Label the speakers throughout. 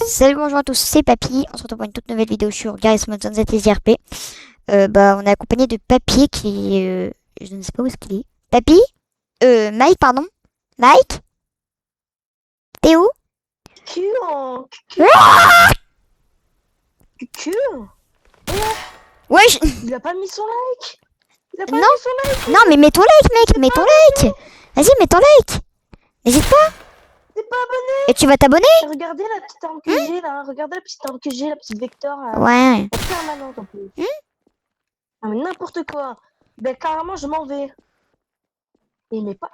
Speaker 1: Salut, bonjour à tous, c'est Papy. On se retrouve pour une toute nouvelle vidéo sur Garry's Mod Sunset et ZRP. On est accompagné de Papy qui est... je ne sais pas où est-ce qu'il est. Papy Mike, pardon. Mike T'es où?
Speaker 2: Cucu.
Speaker 1: Ouais,
Speaker 2: Il a pas mis son like. Il a pas
Speaker 1: Non.
Speaker 2: mis son like.
Speaker 1: Non, mais mets ton like, mec, mets ton like. Vas-y, mets ton like. N'hésite pas.
Speaker 2: T'es pas abonné.
Speaker 1: Et tu vas t'abonner?
Speaker 2: Regardez la petite arme que j'ai là. Regardez la petite arme que j'ai, la petite vecteur.
Speaker 1: Ouais.
Speaker 2: Elle est permanente en plus. Ah, mais n'importe quoi. Ben carrément, je m'en vais. Il met pas.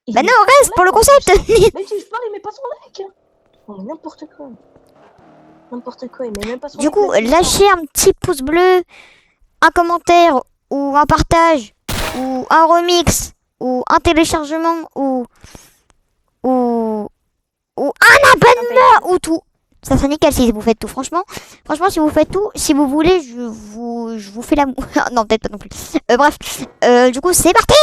Speaker 1: Bah non, reste pour le concept.
Speaker 2: Mais si je parle, il met pas son like. Non, mais n'importe quoi. N'importe quoi, il met même pas son
Speaker 1: Du
Speaker 2: like.
Speaker 1: coup, lâchez un petit pouce bleu, un commentaire, ou un partage, ou un remix, ou un téléchargement, ou un abonnement, ou tout. Ça serait nickel si vous faites tout. Franchement, si vous faites tout, si vous voulez, je vous fais l'amour. Non, peut-être pas non plus. Bref, du coup, c'est parti.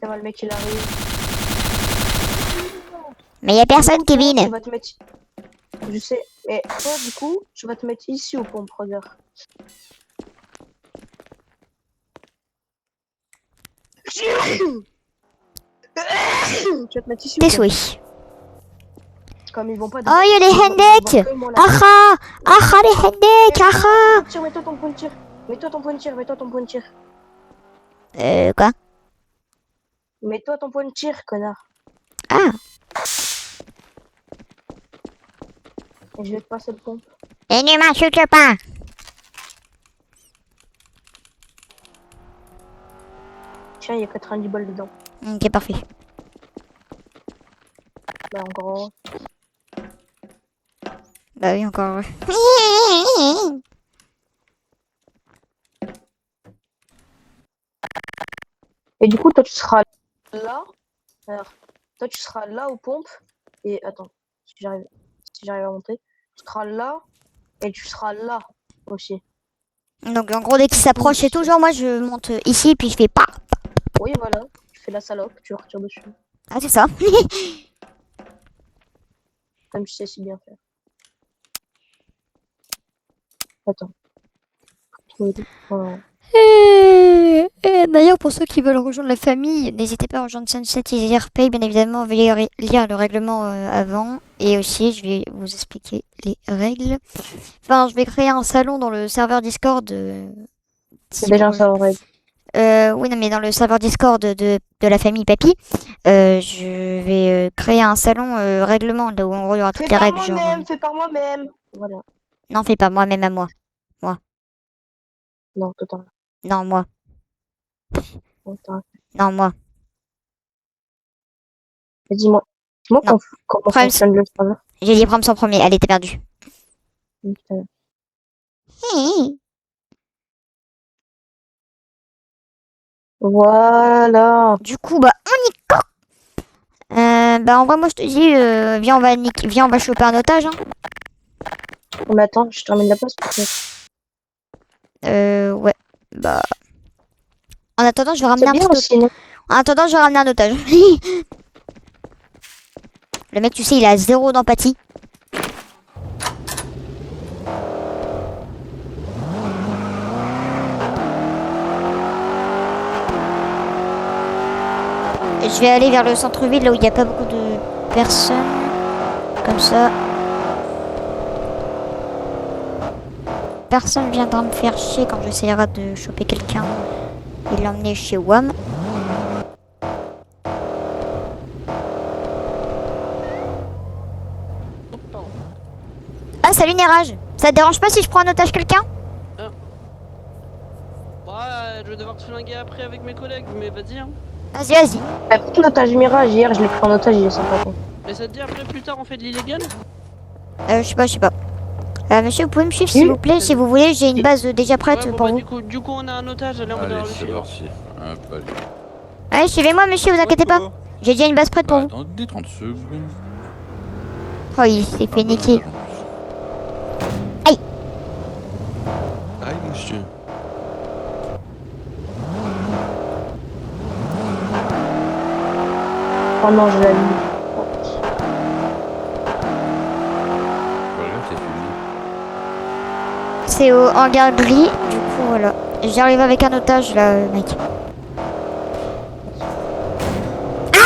Speaker 2: Ça va, le mec il arrive.
Speaker 1: Mais y a personne, Kevin.
Speaker 2: Tu vas te mettre... Je sais, mais toi du coup, tu vas te mettre ici au pompe, regarde. Tu vas te mettre ici.
Speaker 1: Tes souhaits.
Speaker 2: Comme ils vont pas.
Speaker 1: Oh, y a les Hendek. Aha, aha, les Hendek, aha.
Speaker 2: Mets-toi ton point de tir. Mets-toi ton point de tir. Mets-toi ton point de tir.
Speaker 1: Quoi?
Speaker 2: Mets-toi ton point de tir, connard.
Speaker 1: Ah.
Speaker 2: Et je vais te passer le pompe.
Speaker 1: Et ne m'insulte pas.
Speaker 2: Tiens, il y a 90 balles dedans.
Speaker 1: Ok, parfait.
Speaker 2: Bah encore.
Speaker 1: Bah oui, encore.
Speaker 2: Et du coup, toi tu seras là. Alors, toi tu seras là aux pompes. Et attends, si j'arrive à monter, tu seras là et tu seras là aussi.
Speaker 1: Donc en gros, dès qu'il s'approche et tout, genre moi je monte ici, puis je fais pas.
Speaker 2: Oui, voilà. Tu fais la salope, tu retires dessus.
Speaker 1: Ah, c'est ça.
Speaker 2: Comme tu sais si bien faire. Attends. Voilà.
Speaker 1: D'ailleurs, pour ceux qui veulent rejoindre la famille, n'hésitez pas à rejoindre Sunset et ZRP. Bien évidemment, veuillez lire le règlement avant. Et aussi, je vais vous expliquer les règles. Enfin, je vais créer un salon dans le serveur Discord.
Speaker 2: C'est déjà un serveur règle.
Speaker 1: Oui, non, mais dans le serveur Discord de la famille Papy, je vais créer un salon règlement, là où en gros il y aura toutes les règles.
Speaker 2: Fais par moi-même. Voilà.
Speaker 1: Non, fais pas moi-même à moi.
Speaker 2: Non, totalement.
Speaker 1: Non, moi.
Speaker 2: Attends.
Speaker 1: Non, moi.
Speaker 2: Dis-moi. Dis-moi
Speaker 1: Non.
Speaker 2: comment
Speaker 1: Prime,
Speaker 2: fonctionne le serveur.
Speaker 1: j'ai dit Prime en premier, elle était perdue.
Speaker 2: Voilà.
Speaker 1: Du coup, bah, on y go. Bah, en vrai, moi, je te dis, viens, on va choper un otage, hein.
Speaker 2: Mais attends, je termine la place peut-être.
Speaker 1: Ouais. Bah. En attendant, je vais ramener
Speaker 2: C'est
Speaker 1: un
Speaker 2: bien
Speaker 1: petit
Speaker 2: aussi, non?
Speaker 1: En attendant, je vais ramener un otage. Le mec, tu sais, il a zéro d'empathie. Je vais aller vers le centre-ville, là où il n'y a pas beaucoup de personnes. Comme ça. Personne viendra me faire chier quand j'essaierai de choper quelqu'un et l'emmener chez WAM. Ah, salut Nérage. Ça te dérange pas si je prends en otage quelqu'un?
Speaker 3: Ouais, je vais devoir te flinguer après avec mes collègues, mais vas-y hein.
Speaker 1: Vas-y.
Speaker 2: Pris en otage Mirage, hier je l'ai pris en otage, il est sympa.
Speaker 3: Mais ça te dit après plus tard on fait de l'illégal?
Speaker 1: Je sais pas. Monsieur, vous pouvez me suivre s'il vous plaît, si vous voulez, j'ai une base déjà prête
Speaker 3: Ouais, bon,
Speaker 1: pour
Speaker 3: bah,
Speaker 1: vous.
Speaker 3: du coup on a un otage, allez on va devoir le
Speaker 4: c'est
Speaker 3: suivre.
Speaker 4: parti. Hop, allez.
Speaker 1: Allez, suivez-moi monsieur, vous inquiétez pas. J'ai déjà une base prête pour vous.
Speaker 4: Attendez 30 secondes.
Speaker 1: Oh, il s'est fait niquer.
Speaker 4: Aïe, monsieur.
Speaker 2: Oh non, je l'ai mis.
Speaker 4: Regarde, t'es suivi.
Speaker 1: C'est au hangar gris, du coup voilà. J'arrive avec un otage là, mec.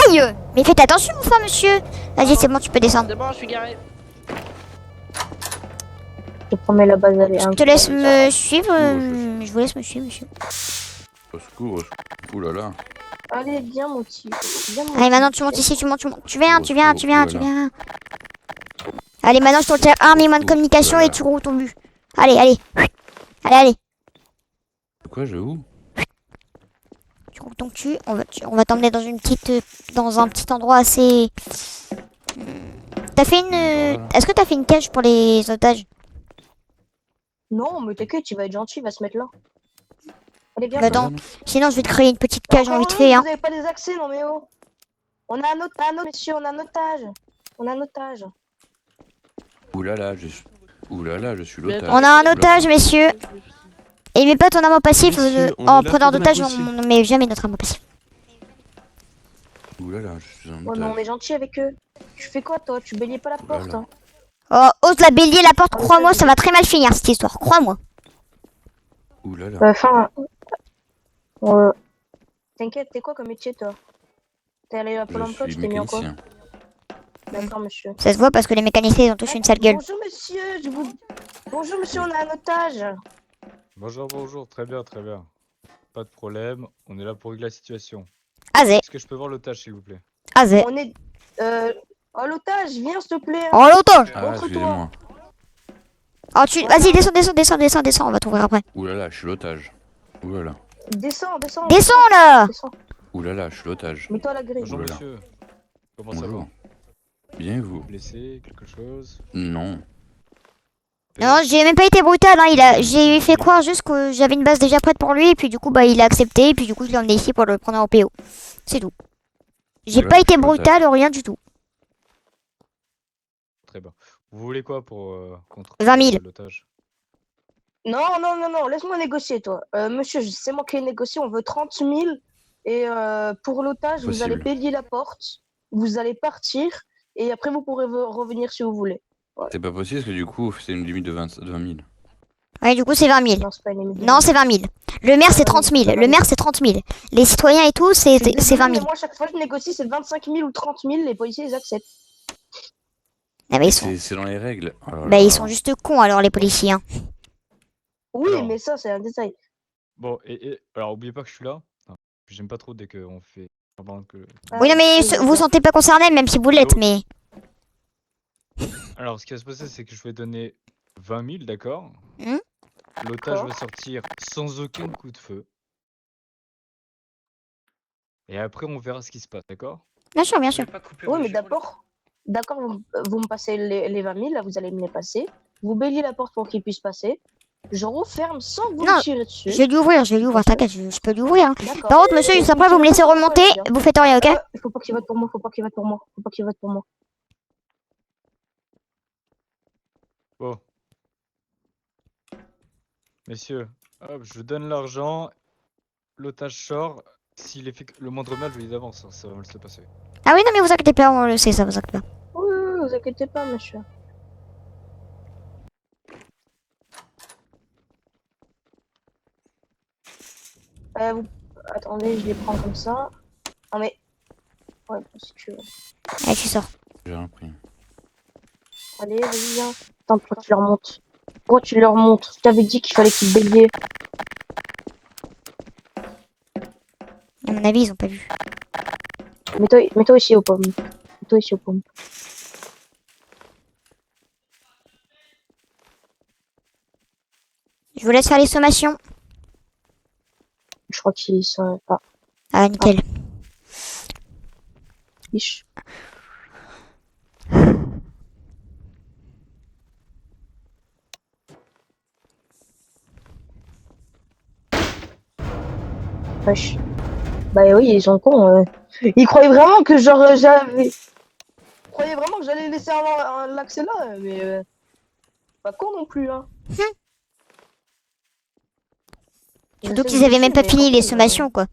Speaker 1: Aïe! Mais faites attention, enfin, monsieur! Vas-y, c'est bon, tu peux descendre.
Speaker 3: C'est bon, je suis garé.
Speaker 2: Je promets la base, elle est
Speaker 1: Je te laisse
Speaker 2: incroyable.
Speaker 1: me suivre. Je vous laisse me suivre, monsieur.
Speaker 4: Au secours, au secours. Ouh là là.
Speaker 2: Allez, viens, mon petit. Viens, mon
Speaker 1: Allez, maintenant
Speaker 2: petit.
Speaker 1: tu montes ici, tu montes, tu montes. Tu viens,
Speaker 4: Oh,
Speaker 1: tu viens,
Speaker 4: oh,
Speaker 1: tu viens,
Speaker 4: oh
Speaker 1: tu
Speaker 4: là là.
Speaker 1: viens. Allez, maintenant je te retire arme et moins de
Speaker 4: Oh,
Speaker 1: communication
Speaker 4: oh là
Speaker 1: et
Speaker 4: là.
Speaker 1: tu roules ton but. Allez, allez. Allez, allez.
Speaker 4: Quoi, je où?
Speaker 1: Tu roules ton cul. On va t'emmener dans une petite, dans un petit endroit assez. T'as fait une.
Speaker 4: Voilà.
Speaker 1: Est-ce que t'as fait une cage pour les otages?
Speaker 2: Non, mais t'inquiète, tu vas être gentil, il va se mettre là. Allez, viens.
Speaker 1: Bah,
Speaker 4: Voilà,
Speaker 1: attends.
Speaker 4: non.
Speaker 1: Sinon, je vais te créer une petite cage en
Speaker 2: Encore
Speaker 1: vite
Speaker 2: un,
Speaker 1: fait, hein.
Speaker 2: Vous avez pas des accès, non mais oh. On a un otage, monsieur, on a un otage. On a un otage.
Speaker 4: Ouh là là, je suis... Ouh là là, je suis
Speaker 3: Mais
Speaker 4: l'otage.
Speaker 1: On a un otage, messieurs. Et mets pas ton arme passif.
Speaker 5: Messieurs, on
Speaker 1: En
Speaker 5: est là
Speaker 1: preneur
Speaker 5: pour de
Speaker 1: d'otage,
Speaker 5: l'impossible.
Speaker 1: on ne met jamais notre arme passif.
Speaker 4: Ouh là là, je suis un
Speaker 2: Oh non, on est
Speaker 4: otage.
Speaker 2: gentil avec eux. Tu fais quoi, toi? Tu bélies pas la porte,
Speaker 4: Voilà.
Speaker 2: hein.
Speaker 1: Oh, ose la bélier la porte,
Speaker 2: Ah,
Speaker 1: crois-moi,
Speaker 2: ça,
Speaker 1: ça va très mal finir cette histoire, crois-moi.
Speaker 4: Ouh là là.
Speaker 2: Enfin. T'inquiète, t'es quoi comme métier, toi? T'es allé à Pôle
Speaker 4: Je
Speaker 2: emploi,
Speaker 4: suis
Speaker 2: tu t'es mis en quoi?
Speaker 4: mécanicien.
Speaker 2: D'accord, monsieur.
Speaker 1: Ça se voit parce que les mécaniciens ils ont tous une sale gueule.
Speaker 2: Bonjour, monsieur, Bonjour, monsieur, on a un otage.
Speaker 5: Bonjour, bonjour, très bien, très bien. Pas de problème, on est là pour régler la situation.
Speaker 1: Azé,
Speaker 5: Est-ce que je peux voir l'otage, s'il vous plaît?
Speaker 1: azé.
Speaker 2: On est... Oh, l'otage, viens, s'il te plaît.
Speaker 1: Oh l'otage.
Speaker 4: Ah,
Speaker 2: Montre-toi.
Speaker 4: excusez-moi.
Speaker 1: Oh tu, vas-y descends, descends, descends, descends, descends, on va t'ouvrir après.
Speaker 4: Ouh là là, je suis l'otage. Ouh là là.
Speaker 2: Descends, descends.
Speaker 1: Descends là.
Speaker 2: Descends.
Speaker 4: Ouh là là, je suis l'otage.
Speaker 2: Mets-toi à la grille.
Speaker 5: Bonjour,
Speaker 4: Voilà.
Speaker 5: monsieur. Comment ça
Speaker 4: Bonjour.
Speaker 5: va?
Speaker 4: Bien et vous?
Speaker 5: Blessé, quelque chose?
Speaker 4: Non.
Speaker 1: Non, j'ai même pas été brutal, hein. J'ai fait croire juste que j'avais une base déjà prête pour lui et puis du coup bah il a accepté et puis du coup je l'ai emmené ici pour le prendre en PO. C'est tout. J'ai
Speaker 4: Voilà,
Speaker 1: pas été
Speaker 4: je suis l'otage.
Speaker 1: brutal, rien du tout.
Speaker 5: Très bien. Vous voulez quoi pour contre
Speaker 1: 20 000.
Speaker 5: l'otage?
Speaker 2: Non, non, non, non, laisse-moi négocier, toi. Monsieur, c'est moi qui ai négocié, on veut 30 000. Et pour l'otage, vous allez
Speaker 4: Possible.
Speaker 2: payer la porte, vous allez partir, et après vous pourrez revenir si vous voulez.
Speaker 4: C'est pas possible parce que du coup, c'est une limite de 20 000.
Speaker 1: Ouais, du coup c'est 20 000.
Speaker 2: Non, c'est pas une limite.
Speaker 1: Non, c'est 20 000. Le maire c'est 30 000. Le maire c'est 30 000. Les citoyens et tout
Speaker 2: Je suis
Speaker 1: c'est 20
Speaker 2: désolée,
Speaker 1: 000.
Speaker 2: mais moi, chaque fois que je négocie, c'est 25 000 ou 30 000, les policiers, ils acceptent.
Speaker 1: Ah, bah, ils sont,
Speaker 4: C'est dans les règles. Oh là
Speaker 1: bah,
Speaker 4: là.
Speaker 1: ils sont juste cons alors les policiers. Hein.
Speaker 2: Oui,
Speaker 5: Alors.
Speaker 2: mais ça, c'est un détail.
Speaker 5: Bon, alors oubliez pas que je suis là. Enfin, j'aime pas trop dès qu'on fait semblant que...
Speaker 1: Oui, non, mais
Speaker 2: oui,
Speaker 1: vous vous sentez pas concerné, même si vous l'êtes, mais.
Speaker 5: Alors, ce qui va se passer, c'est que je vais donner 20 000, d'accord?
Speaker 1: Hmm.
Speaker 5: L'otage
Speaker 2: D'accord.
Speaker 5: va sortir sans aucun coup de feu. Et après, on verra ce qui se passe, d'accord?
Speaker 1: Bien sûr, bien sûr.
Speaker 2: Oui, mais d'accord, vous me passez les 20 000, là, vous allez me les passer. Vous balayez la porte pour qu'il puisse passer. Je referme sans vous
Speaker 1: Non,
Speaker 2: tirer dessus.
Speaker 1: Je vais lui ouvrir, t'inquiète, je peux lui ouvrir. Hein.
Speaker 2: D'accord.
Speaker 1: Par contre, monsieur, juste après, vous me laissez remonter, vous faites rien, ok?
Speaker 2: Faut pas qu'il vote pour moi, faut pas qu'il vote pour moi, faut pas qu'il vote pour moi.
Speaker 5: Bon. Messieurs, hop, je vous donne l'argent. L'otage sort. S'il est fait le moindre mal, je lui dis d'avance, hein, ça va mal se passer.
Speaker 1: Ah oui, non, mais vous inquiétez pas, on le sait, ça vous inquiétez pas.
Speaker 2: Oui, oui, vous inquiétez pas, monsieur. Attendez, je les prends comme ça. Non mais... Ouais, si tu veux.
Speaker 1: Allez, tu sors.
Speaker 4: J'ai rien pris.
Speaker 2: Allez, vas-y, viens. Attends, pourquoi tu leur montes? Pourquoi tu leur montes? Je t'avais dit qu'il fallait qu'ils béliaient.
Speaker 1: À mon avis, ils ont pas vu.
Speaker 2: Mets-toi ici aux pommes. Mets-toi ici aux pommes.
Speaker 1: Je vous laisse faire les sommations.
Speaker 2: Je crois qu'ils sont... Ah,
Speaker 1: Ah, nickel.
Speaker 2: fiche. Wesh. Bah oui, ils sont cons. Ils croyaient vraiment que genre j'avais... Ils croyaient vraiment que j'allais laisser l'accès là, mais... Pas con non plus, hein.
Speaker 1: Surtout qu'ils avaient même pas fini les sommations, quoi.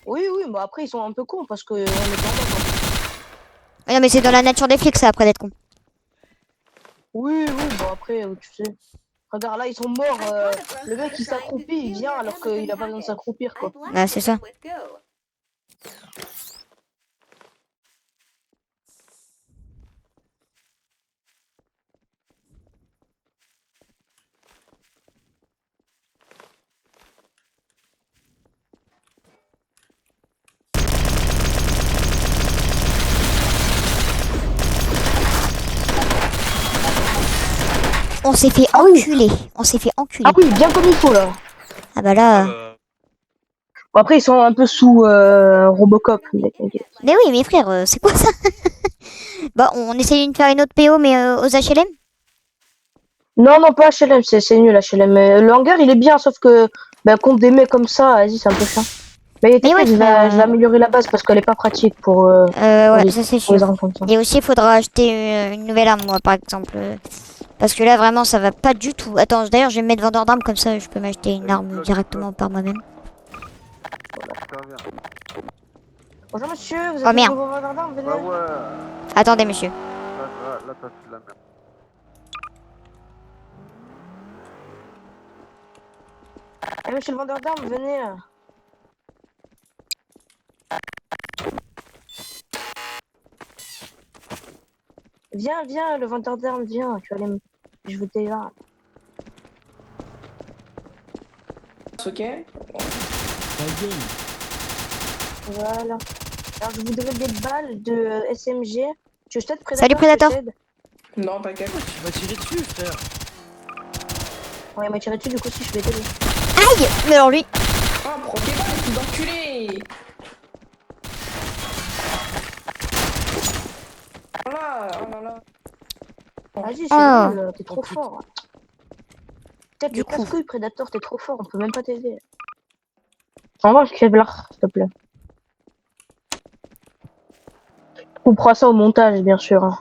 Speaker 2: Oui, oui, mais après, ils sont un peu cons parce que on est pas en mode.
Speaker 1: Non, mais c'est dans la nature des flics, ça, après d'être con.
Speaker 2: Oui, oui, bon, après, tu sais. Regarde, là, ils sont morts. Le mec, il s'accroupit, il vient alors qu'il a pas besoin de s'accroupir, quoi.
Speaker 1: Bah, c'est ça. On s'est fait
Speaker 2: Ah oui.
Speaker 1: enculer. On s'est fait enculer.
Speaker 2: Ah oui, bien comme il faut, là.
Speaker 1: Ah bah là.
Speaker 2: Bon, après, ils sont un peu sous Robocop, mais t'inquiète.
Speaker 1: Mais oui, mes frères, c'est quoi ça? Bah, on essaye de faire une autre PO, mais aux HLM?
Speaker 2: Non, non, pas HLM, c'est nul, HLM. Mais le hangar, il est bien, sauf que bah, contre des mecs comme ça, vas-y, c'est un peu chiant. Mais t'inquiète,
Speaker 1: ouais,
Speaker 2: je
Speaker 1: frère,
Speaker 2: vais améliorer la base parce qu'elle est pas pratique pour
Speaker 1: Ouais,
Speaker 2: les,
Speaker 1: ça c'est
Speaker 2: pour les
Speaker 1: sûr.
Speaker 2: armes comme ça.
Speaker 1: Et aussi, il faudra acheter une nouvelle arme, moi, par exemple. Parce que là, vraiment, ça va pas du tout. Attends, d'ailleurs, je vais me mettre vendeur d'armes, comme ça, je peux m'acheter une arme directement par moi-même.
Speaker 2: Bonjour monsieur, vous
Speaker 1: Oh,
Speaker 2: êtes
Speaker 1: merde.
Speaker 2: nouveau vendeur d'armes, venez.
Speaker 1: Attendez, monsieur.
Speaker 2: Eh, monsieur le vendeur d'armes, venez. Viens, viens, le vendeur d'armes, viens. Tu vas aller me... Je veux tes armes.
Speaker 6: Ok.
Speaker 2: Voilà. Alors, je voudrais des balles de SMG. Tu veux que je t'aide, Predator?
Speaker 1: Salut, Predator.
Speaker 2: Je t'aide.
Speaker 6: Non, t'inquiète.
Speaker 3: Tu m'as tiré dessus, frère.
Speaker 2: Ouais, il m'a tiré dessus, du coup, si je vais t'aider.
Speaker 1: Aïe! Mais alors, lui.
Speaker 6: Ah, prends tes balles, fils d'enculé. Voilà, oh là là.
Speaker 2: Vas-y, c'est
Speaker 1: Ah.
Speaker 2: nul, t'es trop fort. Peut-être
Speaker 1: Du
Speaker 2: le
Speaker 1: coup.
Speaker 2: casse-couille, Predator, t'es trop fort, on peut même pas t'aider. Envoie le Kevlar, s'il te plaît. On prend ça au montage, bien sûr. Hein.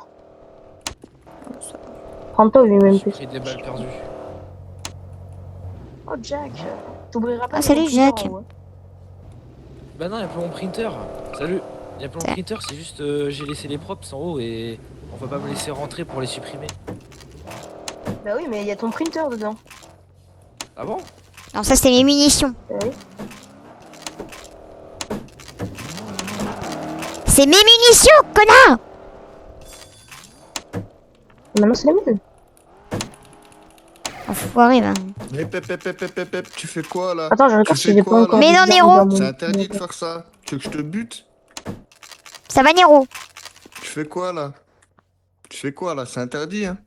Speaker 2: Prends-toi au
Speaker 3: J'ai
Speaker 2: UMP.
Speaker 3: pris des balles perdues.
Speaker 2: Oh, Jack, t'oublieras pas
Speaker 1: Ah,
Speaker 2: de
Speaker 1: salut,
Speaker 2: mon printer,
Speaker 1: Jack.
Speaker 2: en vrai.
Speaker 3: Bah non, y'a plus mon printer. Salut. Y'a plus mon
Speaker 1: Ça.
Speaker 3: printer, c'est juste j'ai laissé les props en haut et on va pas me laisser rentrer pour les supprimer.
Speaker 2: Bah oui, mais il y a ton printer dedans.
Speaker 3: Ah bon?
Speaker 1: Non, ça, c'est mes munitions.
Speaker 2: Bah oui.
Speaker 1: C'est mes munitions, connard!
Speaker 2: Maintenant, c'est la mienne.
Speaker 1: Enfoiré, ben.
Speaker 7: Mais pep, tu fais quoi là?
Speaker 2: Attends, je regarde
Speaker 7: Tu
Speaker 2: si
Speaker 7: fais
Speaker 2: j'ai pas
Speaker 7: quoi,
Speaker 2: encore.
Speaker 1: là Mais
Speaker 2: des
Speaker 1: non,
Speaker 2: armes
Speaker 1: Nero.
Speaker 2: dans mon-
Speaker 7: C'est interdit de faire ça. Tu veux que je te bute?
Speaker 1: Ça va, Nero?
Speaker 7: Tu fais quoi là? Tu fais quoi là? C'est interdit, hein?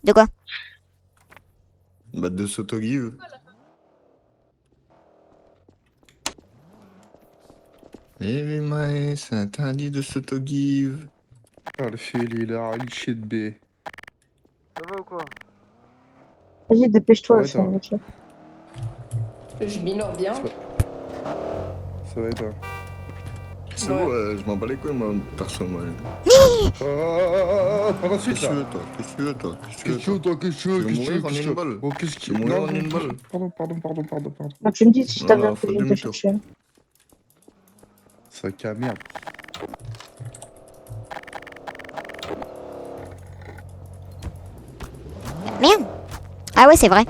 Speaker 1: De quoi?
Speaker 7: Bah de s'auto-give. Eh mais Maë, c'est interdit de s'auto-give.
Speaker 8: Ah, le fil, il a un shit B.
Speaker 2: Vas-y, dépêche-toi,
Speaker 8: Ouais,
Speaker 2: là, c'est un
Speaker 8: attends.
Speaker 2: voiture.
Speaker 6: Je minore bien.
Speaker 8: Ça va être un.
Speaker 7: C'est
Speaker 6: Ouais.
Speaker 7: bon, je m'en bats les couilles, moi, perso, moi.
Speaker 8: Oh, pas de suite
Speaker 7: Qu'est-ce que tu
Speaker 8: là.
Speaker 7: veux, toi? Qu'est-ce que tu veux, toi? Qu'est-ce que tu
Speaker 8: Qu'est-ce
Speaker 7: veux,
Speaker 8: que
Speaker 7: toi?
Speaker 8: toi, qu'est-ce que
Speaker 7: Tu veux
Speaker 8: qu'est-ce
Speaker 7: mourir en
Speaker 8: qu'est-ce
Speaker 7: une balle?
Speaker 8: Oh, qu'est-ce
Speaker 7: Tu veux mourir en une balle?
Speaker 8: Pardon.
Speaker 2: Bah, tu me dis si t'as besoin
Speaker 7: Non,
Speaker 2: que
Speaker 7: faut
Speaker 2: je vienne te
Speaker 7: demi-tour.
Speaker 2: chercher.
Speaker 8: C'est un cas merde.
Speaker 1: Merde! Ah ouais, c'est vrai.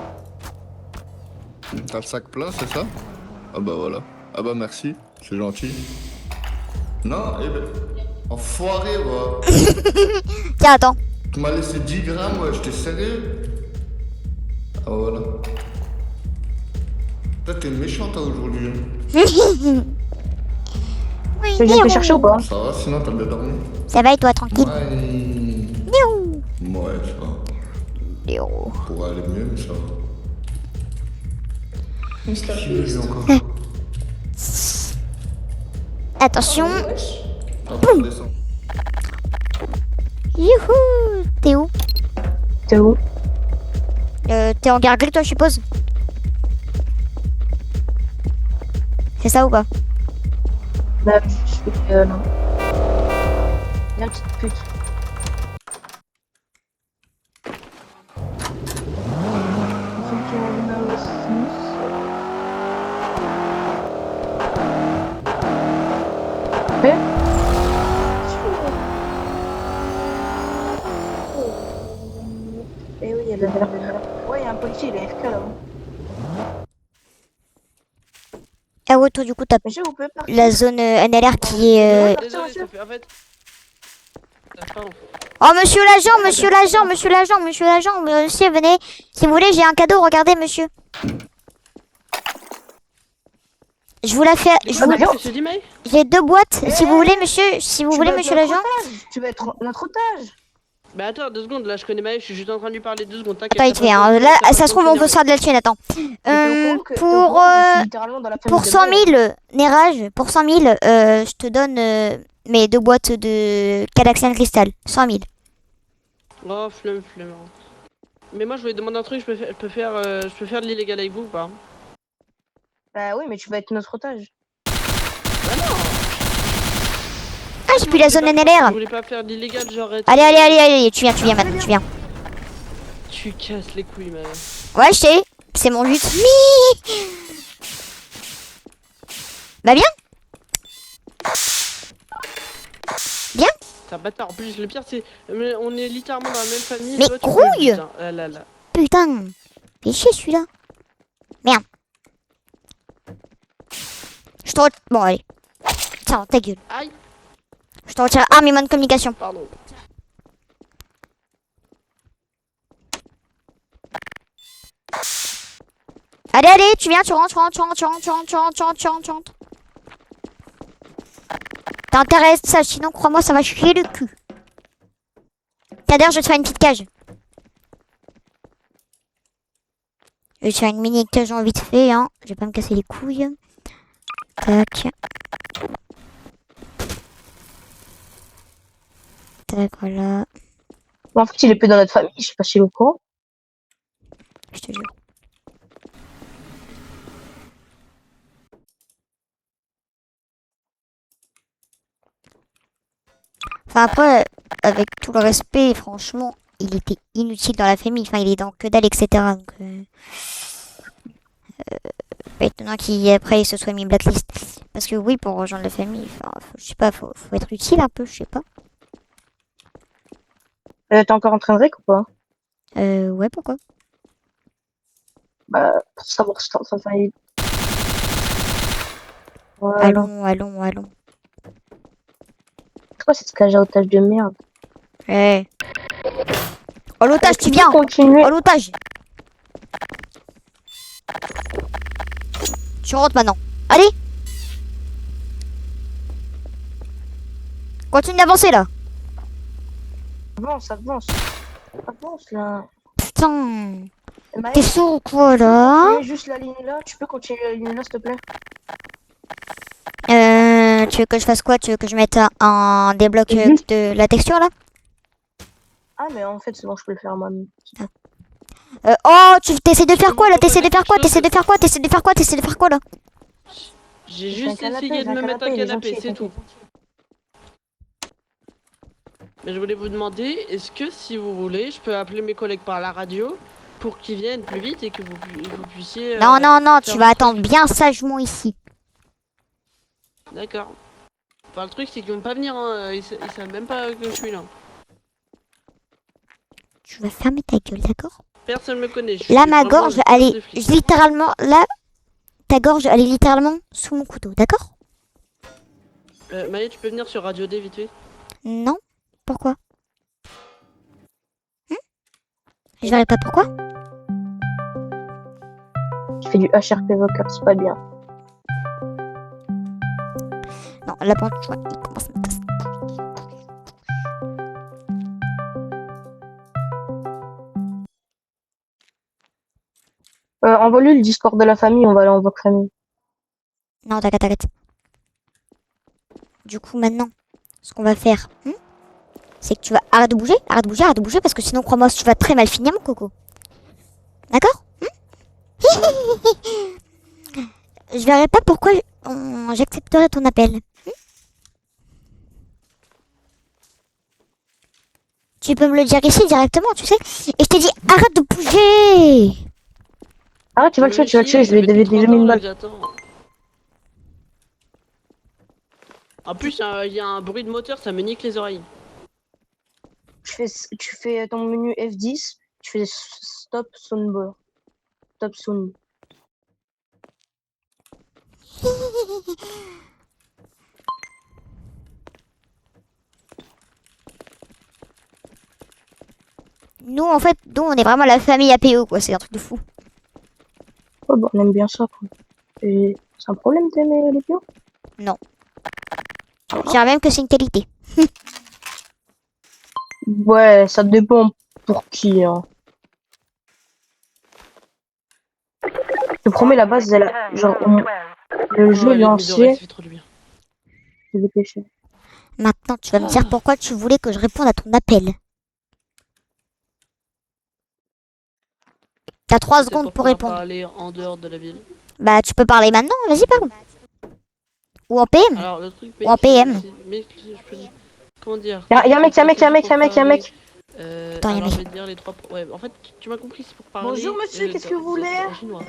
Speaker 7: T'as le sac plein, c'est ça? Ah bah voilà. Ah bah merci, c'est gentil. Non, eh ben... Enfoiré, va.
Speaker 1: Tiens, attends.
Speaker 7: Tu m'as laissé 10 grammes, ouais, j'étais sérieux. Ah voilà. Toi, t'es méchant, toi, aujourd'hui. Hein.
Speaker 1: Oui,
Speaker 2: Tu viens te chercher ou pas?
Speaker 7: Ça va, sinon t'as bien dormi.
Speaker 1: Ça va et toi, tranquille?
Speaker 7: Ouais.
Speaker 1: Miaou.
Speaker 7: Ouais, tu vois.
Speaker 1: Miaou.
Speaker 7: Pourrait aller mieux, mais ça va.
Speaker 6: Mister
Speaker 7: Qui veut
Speaker 6: Beast.
Speaker 7: jouer encore?
Speaker 1: Attention.
Speaker 6: Wesh.
Speaker 7: Attends, descends.
Speaker 1: Youhou! T'es où?
Speaker 2: T'es où?
Speaker 1: T'es en gargouille, toi, je suppose? C'est ça ou pas?
Speaker 2: Bah, je suis. Non. Viens, petite pute. Ouais, il y a un policier, il est AFK là.
Speaker 1: Ah ouais, toi, du coup, t'as
Speaker 2: Monsieur, vous pouvez partir.
Speaker 1: la zone NLR qui est...
Speaker 3: Désolé, ça fait en fait. Pardon.
Speaker 1: Oh, monsieur l'agent, monsieur l'agent, monsieur l'agent, monsieur l'agent, monsieur, venez. Si vous voulez, j'ai un cadeau, regardez, monsieur. Je vous la fais...
Speaker 3: Monsieur Dimay.
Speaker 1: J'ai 2 boîtes, si vous voulez, monsieur, si vous
Speaker 2: Tu
Speaker 1: voulez,
Speaker 2: vas être
Speaker 1: monsieur
Speaker 2: notre
Speaker 1: l'agent.
Speaker 2: otage. Tu vas être notre otage.
Speaker 3: Bah attends, 2 secondes, là je connais Maë, je suis juste en train de lui parler 2 secondes, t'inquiète.
Speaker 1: Attends, il te fait, hein. Là, ça se trouve, on peut se faire de la thune, attends.
Speaker 2: Mais t'es au courant que- t'es au
Speaker 1: Pour...
Speaker 2: courant que je suis littéralement dans la famille
Speaker 1: Pour
Speaker 2: de
Speaker 1: 100
Speaker 2: Maë,
Speaker 1: 000, Nérage, pour 100 000, je te donne mes 2 boîtes de Calaxian Crystal. 100 000.
Speaker 3: Oh, flemme. Mais moi je voulais demander un truc, je peux faire de l'illégal avec vous ou pas?
Speaker 2: Bah oui, mais tu vas être notre otage.
Speaker 1: Ah, j'ai plus la zone
Speaker 3: Je
Speaker 1: NLR.
Speaker 3: voulais pas faire de l'illégal, genre.
Speaker 1: Allez, tu viens maintenant, tu viens.
Speaker 3: Tu casses les couilles, Maë.
Speaker 1: Ouais, je sais, c'est mon but. Bah bien.
Speaker 3: T'es un bâtard, en plus le pire c'est. Mais on est littéralement dans la même famille.
Speaker 1: Mais
Speaker 3: toi, tu
Speaker 1: grouille
Speaker 3: peux le but, hein. Ah là là.
Speaker 1: Putain, fais chier celui-là. Merde. Je te retire... Bon, allez. Tiens, ta gueule.
Speaker 3: Aïe,
Speaker 1: Je te retire armement de communication.
Speaker 3: pardon.
Speaker 1: Allez, tu viens, tu rentres. T'as intérêt à ça, sinon crois-moi, ça va chier le cul. Kader, je vais te faire une petite cage. Je vais te faire une mini cage en vite fait, hein. Je vais pas me casser les couilles. Tac. Tac, voilà.
Speaker 2: Bon, en fait, il est plus dans notre famille, je sais pas si il est au courant.
Speaker 1: Je te jure. Enfin après, avec tout le respect, franchement, il était inutile dans la famille. Enfin, il est dans que dalle, etc. Donc, pas étonnant qu'après il se soit mis blacklist. Parce que oui, pour rejoindre la famille, enfin, je sais pas, faut être utile un peu, je sais pas.
Speaker 2: T'es encore en train de rec ou pas?
Speaker 1: Ouais, pourquoi?
Speaker 2: Bah, pour savoir si t'es en train de faire une- Voilà.
Speaker 1: Allons.
Speaker 2: C'est quoi cette cage à otage de merde?
Speaker 1: Ouais. Oh l'otage, tu
Speaker 2: peux
Speaker 1: viens!
Speaker 2: continuer.
Speaker 1: Oh l'otage! Tu rentres maintenant. Allez! Continue d'avancer là.
Speaker 2: Avance là.
Speaker 1: Putain.
Speaker 2: Maël,
Speaker 1: T'es sourd ou quoi là?
Speaker 2: continuer juste la ligne là. Tu peux continuer la ligne là, s'il te plaît?
Speaker 1: Tu veux que je fasse quoi? Tu veux que je mette un débloc
Speaker 2: Juste.
Speaker 1: de la texture là?
Speaker 2: Ah, mais en fait, c'est bon, je peux le faire moi-même.
Speaker 1: Oh, tu t'essaies de faire quoi là?
Speaker 3: Je peux
Speaker 1: T'essaies de faire quoi?
Speaker 3: quelque chose.
Speaker 1: T'essaies de faire quoi là?
Speaker 3: J'ai
Speaker 2: J'ai
Speaker 3: juste
Speaker 2: un canapé,
Speaker 3: essayé de
Speaker 2: j'ai
Speaker 3: me
Speaker 2: un
Speaker 3: mettre un
Speaker 2: canapé, il est
Speaker 3: canapé,
Speaker 2: gentil,
Speaker 3: c'est tout. Mais je voulais vous demander, est-ce que si vous voulez, je peux appeler mes collègues par la radio pour qu'ils viennent plus vite et que vous puissiez.
Speaker 1: Non, tu
Speaker 3: faire
Speaker 1: vas
Speaker 3: le
Speaker 1: attendre
Speaker 3: truc.
Speaker 1: bien sagement ici.
Speaker 3: D'accord. Enfin, le truc, c'est qu'ils vont pas venir, hein. Ils savent même pas que je suis là.
Speaker 1: Tu vas fermer ta gueule, d'accord?
Speaker 3: Personne me connaît. je
Speaker 1: Là,
Speaker 3: suis
Speaker 1: ma
Speaker 3: vraiment
Speaker 1: gorge,
Speaker 3: le
Speaker 1: elle
Speaker 3: boss des
Speaker 1: est
Speaker 3: flics.
Speaker 1: littéralement. Là, ta gorge, elle est littéralement sous mon couteau, d'accord?
Speaker 3: Maë, tu peux venir sur Radio D vite fait?
Speaker 1: Non? Pourquoi? Je verrai pas pourquoi.
Speaker 2: Je fais du HRP Vocal, c'est pas bien.
Speaker 1: Non, la bande, tu vois, il commence à me casser.
Speaker 2: Envoie-lui le Discord de la famille, on va aller en vote famille.
Speaker 1: Non, t'inquiète. Du coup, maintenant, ce qu'on va faire, c'est que tu vas arrête de bouger, parce que sinon, crois-moi, tu vas très mal finir, mon coco. D'accord? Je verrai pas pourquoi j'accepterai ton appel. Tu peux me le dire ici directement, tu sais. Et je t'ai dit, arrête de bouger.
Speaker 2: Ah, tu vas le tuer, je vais déjà mis une balle.
Speaker 3: En plus, il y a un bruit de moteur, ça me nique les oreilles.
Speaker 2: Tu fais ton menu F10 Tu fais stop soundboard. Stop sound.
Speaker 1: Nous, en fait, on est vraiment la famille APO, quoi. C'est un truc de fou.
Speaker 2: Oh, bah, on aime bien ça, quoi. Et c'est un problème d'aimer les pions?
Speaker 1: Je dirais même que c'est une qualité.
Speaker 2: Ouais, ça dépend pour qui, hein. Je te promets, la base, elle a... genre, le jeu
Speaker 3: Ouais, les demi-dorés,
Speaker 2: lancé,
Speaker 3: ça fait trop du bien.
Speaker 2: je vais dépêcher.
Speaker 1: Maintenant, tu vas me dire pourquoi tu voulais que je réponde à ton appel. T'as 3
Speaker 3: Peut-être
Speaker 1: secondes pour
Speaker 3: pouvoir
Speaker 1: répondre.
Speaker 3: parler en dehors de la ville.
Speaker 1: Bah, tu peux parler maintenant, vas-y, parle. Ou en PM.
Speaker 3: Alors, le truc,
Speaker 1: Ou en PM.
Speaker 3: je peux dire, comment dire?
Speaker 2: Y'a un mec, y'a un mec, y'a un mec, y'a un mec, y'a un mec.
Speaker 1: Attends, y a un
Speaker 3: Alors,
Speaker 1: mec.
Speaker 3: je vais te dire les trois. Ouais, en fait, tu m'as compris, c'est pour parler.
Speaker 2: Bonjour, monsieur, qu'est-ce que vous voulez?
Speaker 3: En chinois.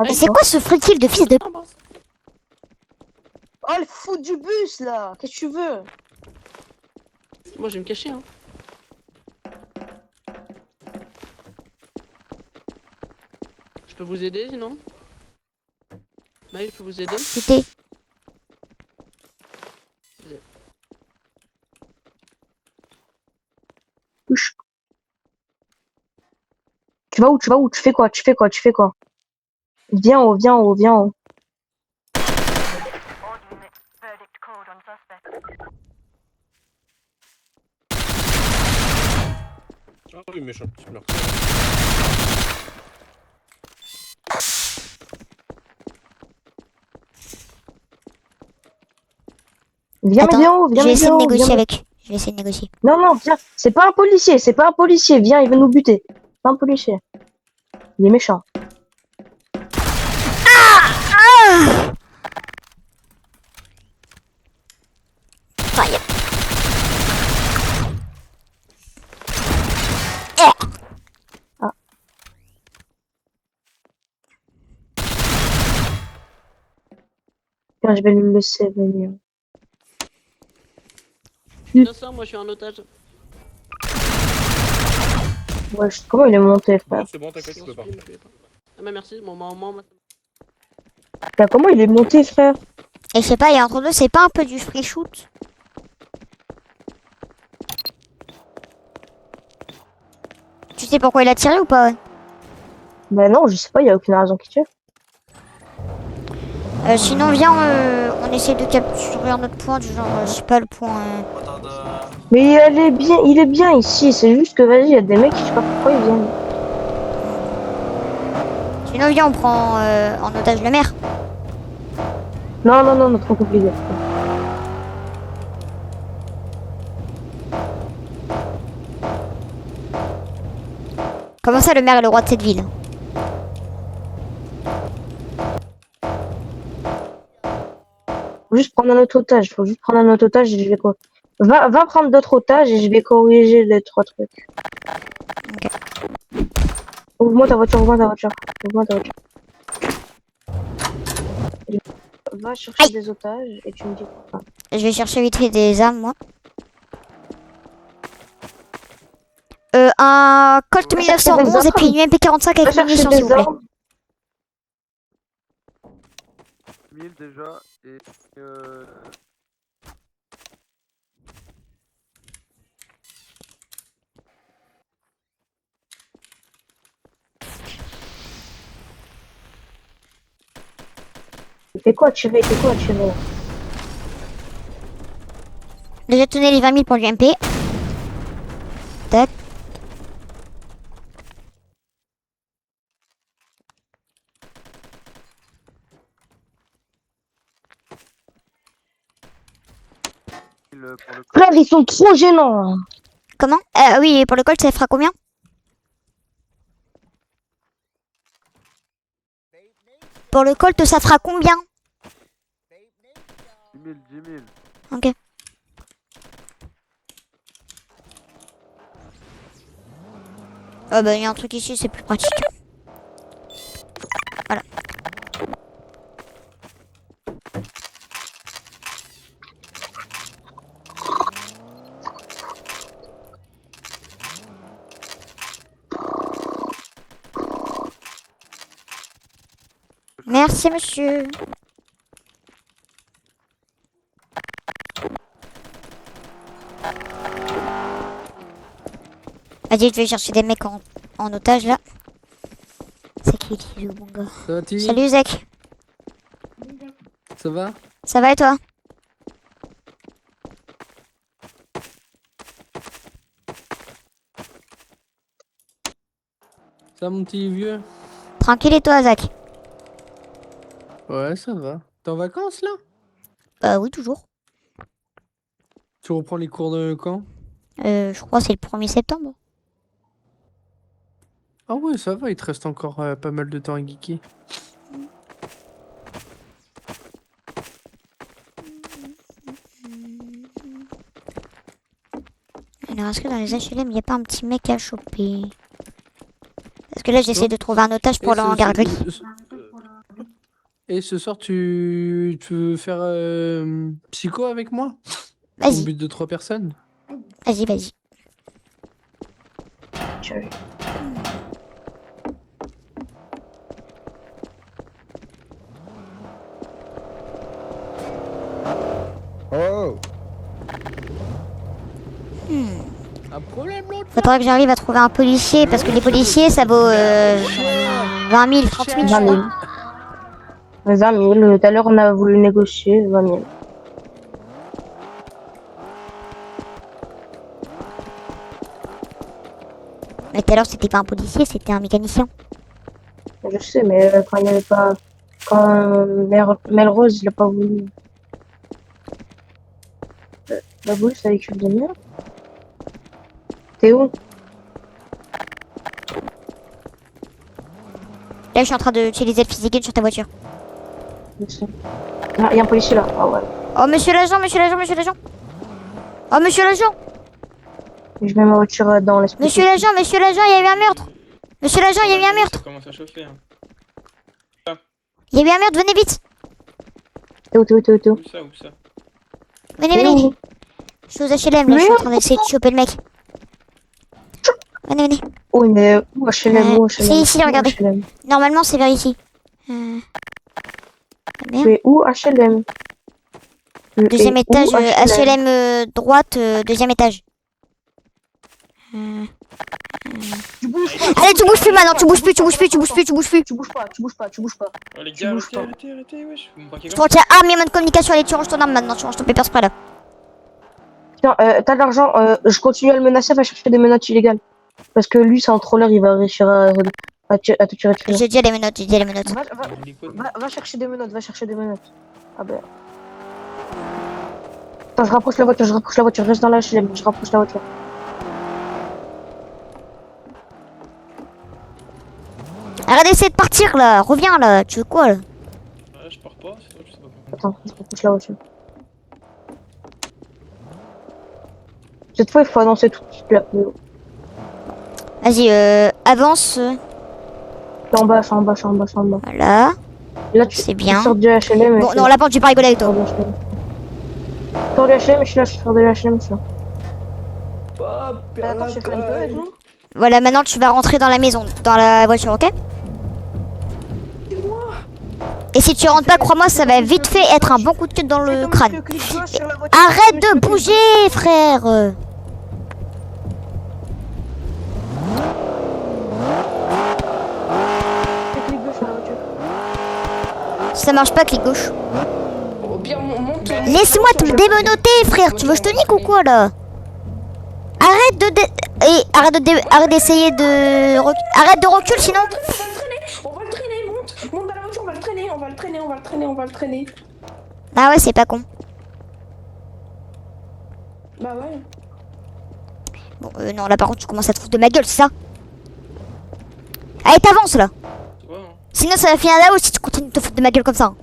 Speaker 1: Mais c'est quoi ce free kill de fils de...
Speaker 2: Oh, le fou du bus, là! Qu'est-ce que tu veux?
Speaker 3: Moi, je vais me cacher, hein. Je peux vous aider, sinon? Maël, je peux vous aider?
Speaker 1: C'était...
Speaker 2: Touche. Tu vas où? Tu vas où? Tu fais quoi? Tu fais quoi? Tu fais quoi? Viens en haut, viens en haut, viens en haut.
Speaker 4: Ah oui, méchant petit meurtre.
Speaker 2: Viens, mais
Speaker 1: Attends,
Speaker 2: viens en haut,
Speaker 1: je
Speaker 2: viens,
Speaker 1: vais
Speaker 2: mais
Speaker 1: essayer
Speaker 2: viens
Speaker 1: de
Speaker 2: en haut,
Speaker 1: négocier
Speaker 2: viens.
Speaker 1: avec. Je vais essayer de négocier.
Speaker 2: Non, non, viens. C'est pas un policier, c'est pas un policier. Viens, il veut nous buter. C'est pas un policier. Il est méchant.
Speaker 1: Enfin, y a-
Speaker 2: Tiens, je vais le laisser venir.
Speaker 3: Innocent, moi, je suis un otage.
Speaker 2: Ouais, comment il est monté,
Speaker 4: Non,
Speaker 2: frère?
Speaker 4: c'est bon, t'inquiète, tu peux pas.
Speaker 3: Ah, bah, merci, mon maman.
Speaker 2: Putain, comment il est monté, frère?
Speaker 1: Et je sais pas, il y a entre deux, c'est pas un peu du free shoot? Tu sais pourquoi il a tiré ou pas?
Speaker 2: Bah non, je sais pas, y a aucune raison qu'il tue.
Speaker 1: Sinon, viens, on essaie de capturer un autre point, du genre, je sais pas, le point...
Speaker 2: Mais il est bien ici, c'est juste que vas-y, y a des mecs, je sais pas pourquoi ils viennent.
Speaker 1: Sinon, viens, on prend en otage le maire.
Speaker 2: Non, non, non, non, trop compliqué.
Speaker 1: Comment ça, le maire est le roi de cette ville?
Speaker 2: Faut juste prendre un autre otage, faut juste prendre un autre otage et je vais quoi. Va prendre d'autres otages et je vais corriger les 3 trucs.
Speaker 1: Ok.
Speaker 2: Ouvre-moi ta voiture, ouvre-moi ta voiture. Ouvre-moi ta voiture. Va chercher
Speaker 1: Aïe.
Speaker 2: des otages et tu me dis quoi.
Speaker 1: Je vais chercher vite fait des armes, moi. Un Colt
Speaker 2: Va chercher
Speaker 1: 1911
Speaker 2: des
Speaker 1: et puis une MP45
Speaker 2: Va
Speaker 1: avec
Speaker 2: chercher
Speaker 1: munitions, s'il
Speaker 2: des
Speaker 1: vous plaît.
Speaker 2: armes.
Speaker 5: 1000 déjà et
Speaker 2: Fais quoi tirer, fais quoi tirer.
Speaker 1: Déjà tenez les 20 000 pour du MP. Tac.
Speaker 5: pour le
Speaker 2: Frère, ils sont trop gênants. Hein.
Speaker 1: Comment? Oui, et pour le Colt, ça fera combien? Pour le Colt, ça fera combien?
Speaker 5: 10 000.
Speaker 1: Ok. Ah bah, il y a un truc ici, c'est plus pratique. Voilà. Merci, monsieur. Vas-y, je vais chercher des mecs en otage là. C'est qui le bon gars?
Speaker 9: Ça va, Tilly?
Speaker 1: Salut Zach.
Speaker 9: Ça va?
Speaker 1: Ça va et toi?
Speaker 9: Ça va, mon petit vieux?
Speaker 1: Tranquille et toi, Zach?
Speaker 9: Ouais, ça va. T'es en vacances, là?
Speaker 1: Bah oui, toujours.
Speaker 9: Tu reprends les cours de quand?
Speaker 1: Je crois que c'est le 1er septembre.
Speaker 9: Ah ouais, ça va, il te reste encore pas mal de temps à geeker.
Speaker 1: Alors, est-ce que dans les HLM, il n'y a pas un petit mec à choper? Parce que là, j'essaie de trouver un otage pour
Speaker 9: Et ce-
Speaker 1: l'hangarderie.
Speaker 9: Et ce soir, tu veux faire psycho avec moi? Au
Speaker 1: Vas-y,
Speaker 9: but de 3 personnes?
Speaker 1: vas-y, vas-y.
Speaker 2: Tiens,
Speaker 8: Oh.
Speaker 9: Un problème, l'autre?
Speaker 1: Faudra que j'arrive à trouver un policier parce que les policiers ça vaut 20 000, 30 000. je
Speaker 2: 20 000.
Speaker 1: crois.
Speaker 2: 20 000. Tout à l'heure, on a voulu négocier 20 000.
Speaker 1: Mais tout à l'heure c'était pas un policier, c'était un mécanicien.
Speaker 2: Je sais, mais quand il n'y avait pas. Quand Melrose, il a pas voulu. Il a voulu sa véhicule de merde. T'es où?
Speaker 1: Là je suis en train d'utiliser le physique sur ta voiture.
Speaker 2: Je sais. Ah, il y a un policier là. Ah ouais.
Speaker 1: Oh monsieur l'agent, monsieur l'agent, monsieur l'agent. Oh monsieur l'agent,
Speaker 2: Je mets ma voiture dans l'esprit.
Speaker 1: monsieur l'agent, il y a eu un meurtre. Monsieur l'agent, il y a eu un meurtre.
Speaker 10: Ça commence à chauffer. Hein.
Speaker 1: Il y a eu un meurtre, venez vite.
Speaker 2: T'es où?
Speaker 10: Où ça?
Speaker 1: Venez,
Speaker 2: T'es
Speaker 1: venez.
Speaker 2: où?
Speaker 1: Je suis aux HLM là, je suis en train d'essayer de choper le mec. Venez, venez.
Speaker 2: Oui, mais où HLM? Où HLM?
Speaker 1: c'est ici,
Speaker 2: Où
Speaker 1: regardez.
Speaker 2: HLM?
Speaker 1: Normalement c'est vers ici. Merde.
Speaker 2: Tu es où HLM? Tu
Speaker 1: Deuxième
Speaker 2: es où,
Speaker 1: étage, HLM droite, deuxième étage.
Speaker 2: Tu bouges pas.
Speaker 1: Allez, tu bouges plus maintenant, tu bouges plus, tu bouges plus, tu bouges plus, tu bouges plus.
Speaker 2: Tu bouges pas, tu bouges pas, tu bouges pas.
Speaker 10: Oh les
Speaker 2: Tu
Speaker 10: gars,
Speaker 2: bouges
Speaker 10: arrêtez, wesh. Vous me braquez
Speaker 1: Je te
Speaker 10: comme
Speaker 1: retiens arme et moyen de communication, allez, tu ranges ton arme maintenant, tu ranges ton paper spray là.
Speaker 2: Tiens, t'as de l'argent, je continue à le menacer, va chercher des menottes illégales. Parce que lui, c'est un troller, il va réussir à te tirer dessus.
Speaker 1: J'ai dit les menottes, j'ai dit les menottes.
Speaker 2: Va chercher des menottes, va chercher des menottes. Ah ben. Attends, je rapproche la voiture, reste dans la HLM, je rapproche la voiture.
Speaker 1: Arrête d'essayer de partir là, reviens là, tu veux quoi là?
Speaker 10: Ouais, je pars pas, c'est toi, je sais pas comment.
Speaker 2: Attends, je rapproche la voiture. Cette fois, il faut annoncer tout de suite là.
Speaker 1: Vas-y, avance.
Speaker 2: En bas, en bas.
Speaker 1: Voilà.
Speaker 2: Là, tu
Speaker 1: C'est bien.
Speaker 2: sors du HLM.
Speaker 1: Bon, non, la porte, j'ai pas rigolé avec toi.
Speaker 2: Sors du HLM, je suis là, je sors du HLM, je suis là.
Speaker 10: Pas
Speaker 2: Attends, je fais un peu avec nous.
Speaker 1: Voilà, maintenant tu vas rentrer dans la maison, dans la voiture, ok? Et si tu rentres pas, crois-moi, ça va vite fait être un bon coup de tête dans le crâne. Arrête de bouger, frère! Ça marche pas, clic gauche.
Speaker 6: Au pire, monte.
Speaker 1: Laisse-moi te démenoter, frère. Tu veux que je te nique ou quoi là? Arrête d'essayer de arrête de recul sinon.
Speaker 6: On va le traîner, monte dans la voiture, on va le traîner.
Speaker 1: Ah ouais, c'est pas con.
Speaker 6: Bah ouais.
Speaker 1: Bon, non, là par contre, tu commences à te foutre de ma gueule, c'est ça? Allez, t'avances là.
Speaker 10: Ouais, hein.
Speaker 1: Sinon, ça va finir là-haut si tu continues de te foutre de ma gueule comme ça.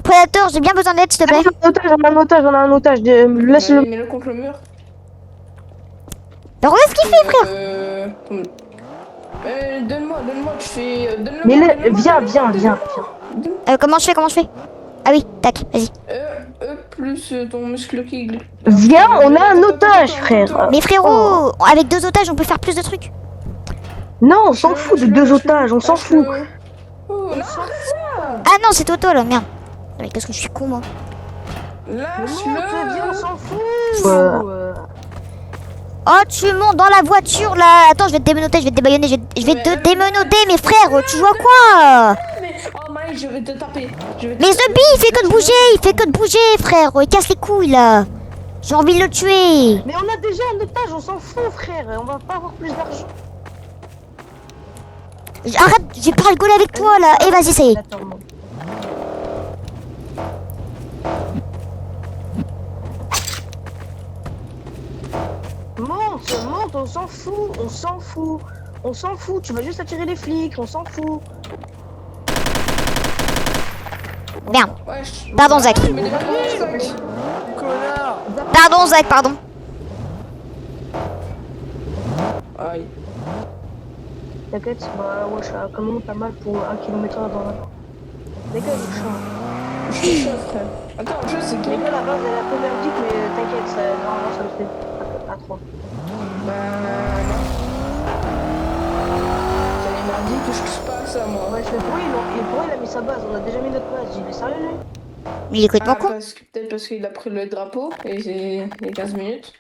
Speaker 1: Prédateur, j'ai bien besoin d'aide, s'il te plaît.
Speaker 2: On a un otage, laisse-le.
Speaker 6: Allez, mets-le contre le mur.
Speaker 1: Mais regarde ce qu'il fait, frère.
Speaker 6: Donne-moi, tu fais.
Speaker 2: Mais viens.
Speaker 1: Comment je fais? Ah oui, tac, vas-y.
Speaker 6: Plus ton muscle qui glisse.
Speaker 2: Viens, on a un otage, frère.
Speaker 1: Mais frérot, avec 2 otages, on peut faire plus de trucs.
Speaker 2: Non, on s'en fout de 2 otages, on s'en fout.
Speaker 6: Oh, non,
Speaker 1: Ah non, c'est Toto là, merde. Mais qu'est-ce que je suis con moi.
Speaker 6: lâche-le.
Speaker 2: Viens, on s'en fout.
Speaker 1: Oh, tu montes dans la voiture là. Attends, je vais te démenoter, je vais te débaillonner, je vais te démenoter, mes frères. Tu vois quoi?
Speaker 6: Mais, oh Mike, je vais te taper.
Speaker 1: Mais Zombie, il fait que de bouger, frère. Il casse les couilles là. J'ai envie de le tuer.
Speaker 2: Mais on a déjà un otage, on s'en fout, frère. On va pas avoir plus d'argent.
Speaker 1: Arrête, j'ai pas rigolé avec toi là. Et vas-y, ça y est.
Speaker 2: Attends, moi. Monte, on s'en fout. On s'en fout, tu vas juste attirer les flics, on s'en fout.
Speaker 1: Merde.
Speaker 6: Wesh.
Speaker 1: Pardon, Zach.
Speaker 6: Tu mets des balles, Zach.
Speaker 1: Pardon, Zach, pardon.
Speaker 6: Aïe.
Speaker 2: T'inquiète, bah ouais, je suis quand même pas mal pour 1 km dans la... Dégage, le chat.
Speaker 6: Je suis chaud, frère. Attends, je sais qui.
Speaker 2: Les gars, la base, elle est un peu merdique, mais t'inquiète, normalement, ça le fait. À 3.
Speaker 6: Bah non. T'as les mardis que je touche pas à ça, moi.
Speaker 2: Ouais, je fais pourquoi il a mis sa base? On a déjà mis notre base. Il est sérieux, lui?
Speaker 1: Il est complètement con.
Speaker 6: Peut-être parce qu'il a pris le drapeau et c'est il y a 15 minutes.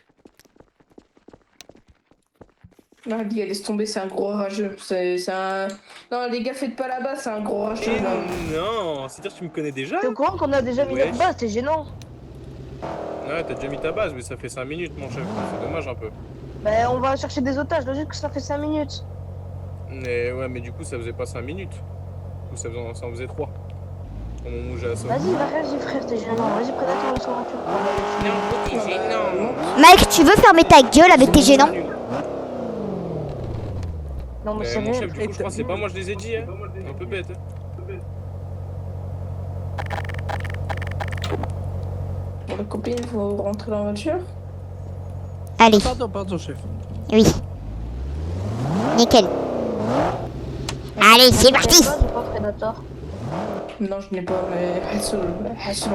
Speaker 6: Mardi, laisse tomber, c'est un gros rageux. C'est un... Non, les gars, faites pas là-bas, c'est un gros rageux.
Speaker 10: Eh
Speaker 6: là.
Speaker 10: non, c'est-à-dire que tu me connais déjà?
Speaker 2: T'es au courant qu'on a déjà mis
Speaker 10: Wesh.
Speaker 2: notre base? C'est gênant.
Speaker 10: Ouais, t'as déjà mis ta base, mais ça fait 5 minutes, mon chef. C'est dommage un peu.
Speaker 2: Bah, on va chercher des otages. Logique que ça fait 5 minutes.
Speaker 10: Mais ouais, mais du coup, ça faisait pas 5 minutes. Du coup, ça en faisait 3. Au moment où j'ai assaut.
Speaker 2: Vas-y, vas-y, frère, t'es gênant. Vas-y, prédateur, laisse en voiture.
Speaker 10: Non, t'es gênant.
Speaker 1: Mike, tu veux fermer ta gueule avec tes gênants?
Speaker 2: Non, mais c'est
Speaker 10: Mon
Speaker 2: réel.
Speaker 10: chef, du coup, je crois que c'est pas moi, je les ai dit, hein. Un peu bête, hein.
Speaker 6: Bon, les copines, faut rentrer dans la voiture.
Speaker 1: Allez,
Speaker 9: Pardon, chef.
Speaker 1: oui. Nickel. Allez, c'est parti.
Speaker 2: T'as une base ou pas, prédateur?
Speaker 6: Non, je n'ai pas, mais Hassoul,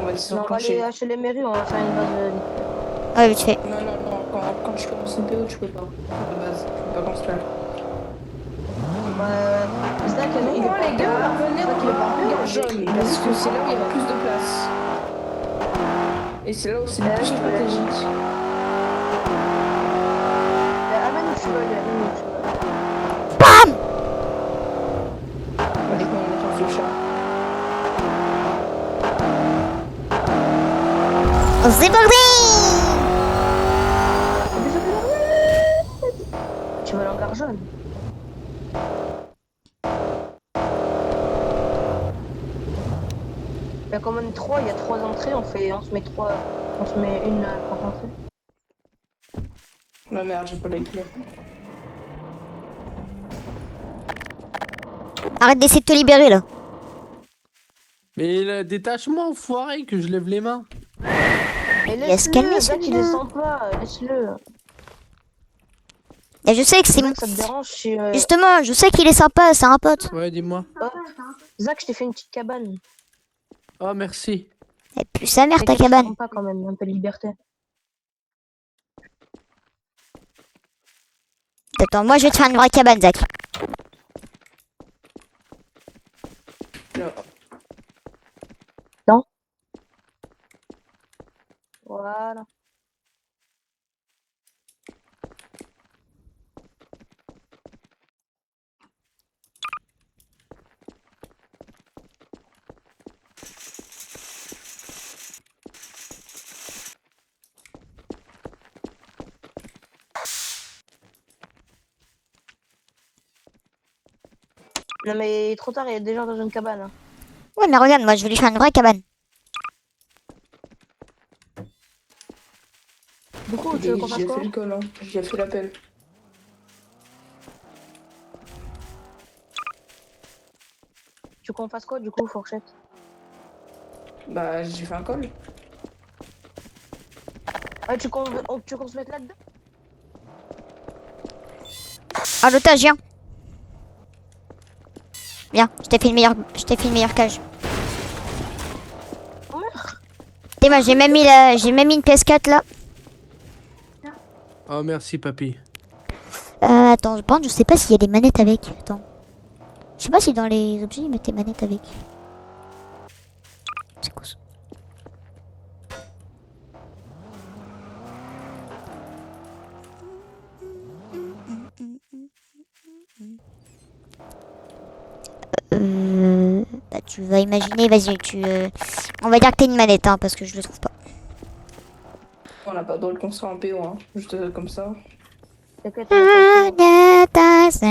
Speaker 6: on va se
Speaker 2: Non, on va aller
Speaker 6: enclencher.
Speaker 2: à les mairies, on va faire une base vite fait.
Speaker 1: Ouais, vite fait.
Speaker 6: Non, quand tu commences une PO, tu peux pas. De base, tu peux pas construire.
Speaker 2: C'est ça qu'il
Speaker 6: Et
Speaker 2: est
Speaker 6: moi, les gars, venez,
Speaker 2: C'est ça
Speaker 6: on
Speaker 2: qu'il est
Speaker 6: va
Speaker 2: pas
Speaker 6: en jaune, parce que c'est là où il y a plus de place. Et c'est là où c'est le plus stratégique.
Speaker 2: Amène où tu veux, amène où tu veux.
Speaker 1: Bam!
Speaker 6: Allez, on est en flèche.
Speaker 1: C'est parti!
Speaker 2: Tu veux l'hangar jaune? Il y a quand même 3, il y a 3 entrées, on se met 3, on se met une par entrée.
Speaker 6: La merde, j'ai pas les clés.
Speaker 1: Arrête d'essayer de te libérer là.
Speaker 9: Mais détache-moi, enfoiré, que je lève les mains.
Speaker 2: Mais
Speaker 1: Laisse calmer
Speaker 2: laisse-le, Zach, il
Speaker 1: celui-là.
Speaker 2: descend pas, laisse-le.
Speaker 1: Et je sais que c'est mon...
Speaker 2: Zach, ça te dérange si...
Speaker 1: Justement, je sais qu'il est sympa, c'est un pote.
Speaker 9: Ouais, dis-moi.
Speaker 2: Zach, je t'ai fait une petite cabane.
Speaker 9: Oh, merci.
Speaker 1: Et puis sa mère, ta
Speaker 2: T'inquiète,
Speaker 1: cabane.
Speaker 2: je te pas quand même, un peu de liberté.
Speaker 1: Attends, moi je vais te faire une vraie cabane, Zach.
Speaker 6: Non.
Speaker 2: Voilà. Non mais trop tard, il est déjà dans une cabane. Hein.
Speaker 1: Ouais, mais regarde, moi je vais lui faire une vraie cabane.
Speaker 2: Du coup, tu veux qu'on fasse
Speaker 6: J'ai
Speaker 2: quoi?
Speaker 6: fait le call, hein. J'ai fait l'appel.
Speaker 2: Tu veux qu'on fasse quoi du coup, fourchette?
Speaker 6: Bah, j'ai fait un call.
Speaker 2: Ah, tu veux qu'on se mette là-dedans?
Speaker 1: Ah, l'otage, viens. Viens, je t'ai fait une meilleure cage. Et moi, j'ai même mis une PS4 là.
Speaker 9: Oh, merci, papy.
Speaker 1: Attends, je sais pas s'il y a des manettes avec. Attends. Je sais pas si dans les objets, ils mettent des manettes avec. C'est quoi ça? Bah, tu vas imaginer, vas-y, on va dire que t'as une manette, hein, parce que je le trouve pas.
Speaker 6: On n'a pas besoin de construire un PO, hein. Juste comme ça.
Speaker 2: T'inquiète, on va faire ça.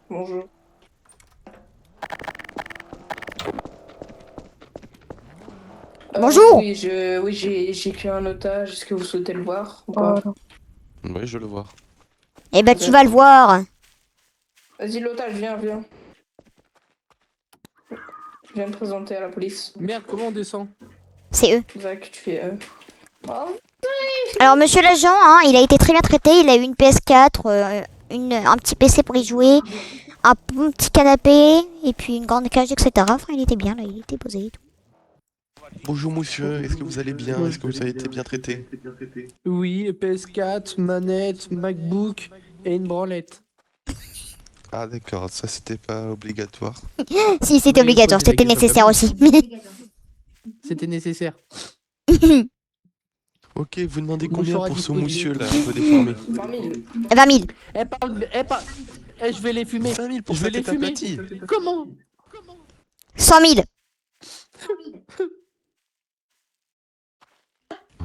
Speaker 6: Bonjour.
Speaker 1: Bonjour.
Speaker 6: Oui, j'ai pris un otage. Est-ce que vous souhaitez le voir ou pas?
Speaker 2: Voilà.
Speaker 4: Oui, je veux le voir.
Speaker 1: Eh ben, tu vas le voir.
Speaker 6: Vas-y, l'otage, viens. Je viens me présenter à la police.
Speaker 9: Merde, comment on descend?
Speaker 1: C'est eux.
Speaker 6: Zach, tu fais. Oh,
Speaker 1: Alors, monsieur l'agent, hein, il a été très bien traité. Il a eu une PS4, un petit PC pour y jouer, un bon petit canapé, et puis une grande cage, etc. Enfin, il était bien, là, il était posé et tout.
Speaker 4: Bonjour monsieur, est-ce que vous allez bien? Est-ce que vous avez été bien traité?
Speaker 9: Oui, PS4, manette, MacBook et une branlette.
Speaker 4: Ah d'accord, ça c'était pas obligatoire.
Speaker 1: Si, c'était
Speaker 9: Oui,
Speaker 1: obligatoire,
Speaker 9: posez la
Speaker 1: c'était
Speaker 9: question
Speaker 1: nécessaire
Speaker 9: comme
Speaker 1: aussi.
Speaker 9: C'était nécessaire.
Speaker 4: Ok, vous demandez
Speaker 9: Mouchoir
Speaker 4: combien
Speaker 9: à
Speaker 4: pour ce
Speaker 9: disposition.
Speaker 4: monsieur là, un peu déformé?
Speaker 6: 20 000.
Speaker 1: 20 000.
Speaker 9: Je vais les fumer.
Speaker 4: 5 000 pour
Speaker 9: Je
Speaker 4: sa
Speaker 9: vais les
Speaker 4: tête
Speaker 9: fumer.
Speaker 4: aplatie.
Speaker 9: Comment?
Speaker 1: 100 000.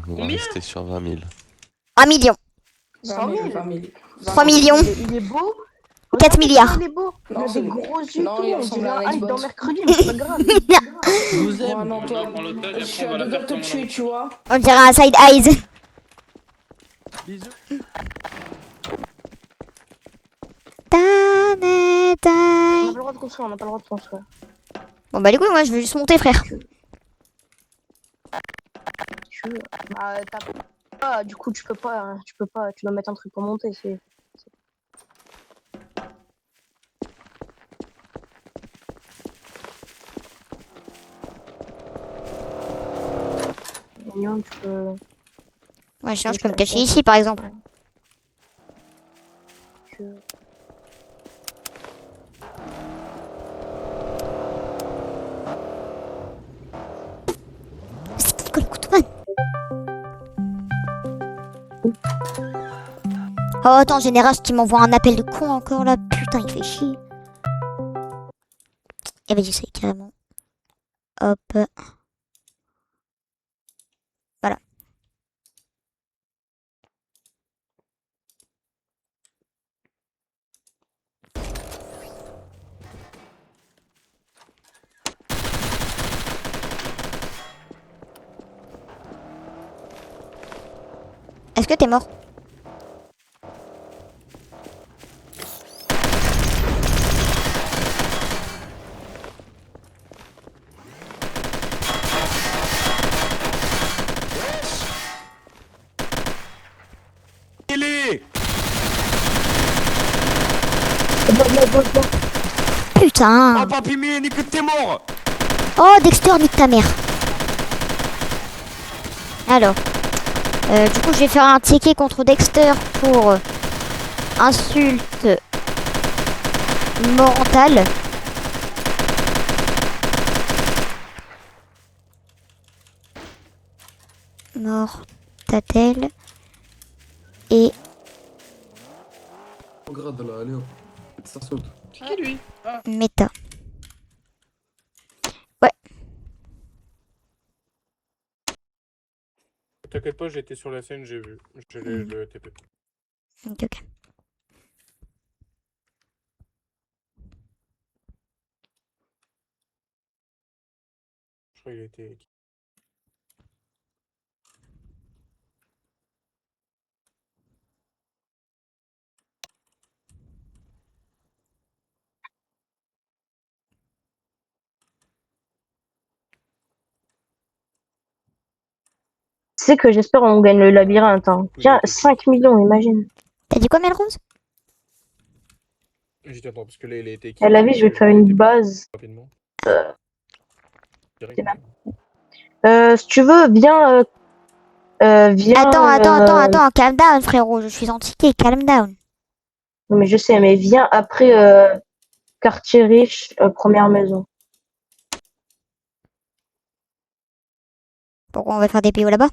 Speaker 4: On va rester sur 20 000.
Speaker 1: 1 million.
Speaker 6: 20 000, 20 000.
Speaker 1: 3 millions.
Speaker 2: Il est beau.
Speaker 1: 4 milliards.
Speaker 2: Il est beau. Il
Speaker 6: Non,
Speaker 2: a
Speaker 6: c'est-
Speaker 2: des gros yeux,
Speaker 6: non,
Speaker 2: tout.
Speaker 6: il
Speaker 2: On
Speaker 6: ressemble
Speaker 2: dirait
Speaker 6: à un
Speaker 2: un Hyde
Speaker 6: Xbox.
Speaker 2: dans mercredi, mais c'est pas grave.
Speaker 9: Je vous
Speaker 6: Moi,
Speaker 9: aime.
Speaker 6: non, toi, je suis à deux doigts de te tuer, tu vois.
Speaker 1: On dirait un side eyes.
Speaker 9: Bisous.
Speaker 2: On n'a pas le droit de construire, on n'a pas le droit de construire.
Speaker 1: Bon bah du coup moi je veux juste monter frère.
Speaker 2: Tu veux. Bah, t'as pas. Du coup, tu peux pas. Hein, tu peux pas. Tu dois mettre un truc pour monter. C'est. Mignon, tu peux.
Speaker 1: Ouais sinon je peux me cacher ici par exemple.
Speaker 2: tu-
Speaker 1: C'est quoi le couteau man? Oh attends général qui m'envoie un appel de con encore là. Putain il fait chier. Et vas-y ça y est carrément. Hop. Voilà. Est-ce que t'es mort? Putain.
Speaker 4: papy mien, que t'es mort!
Speaker 1: Oh Dexter nique ta mère. Alors. Du coup je vais faire un ticket contre Dexter pour insulte mortale. Mortadelle. Et
Speaker 8: Grade là, allez hop. Ça saute.
Speaker 3: C'est qui lui?
Speaker 1: méta.
Speaker 10: T'inquiète pas, j'étais sur la scène, j'ai vu. J'ai le TP.
Speaker 1: Ok, ok.
Speaker 10: Je crois qu'il était.
Speaker 2: Tu sais que j'espère on gagne le labyrinthe. Hein. Tiens, 5 millions, imagine.
Speaker 1: T'as dit quoi, Melrose?
Speaker 10: J'ai dit, attends, parce que là, il a été
Speaker 2: À la vie,
Speaker 10: équipé,
Speaker 2: je vais te faire une base.
Speaker 10: rapidement.
Speaker 2: C'est là. Si tu veux, viens. Viens.
Speaker 1: Attends, calm down, frérot. Je suis en ticket, calm down.
Speaker 2: Non, mais je sais, mais viens après quartier riche, première maison.
Speaker 1: Pourquoi on va faire des PO là-bas?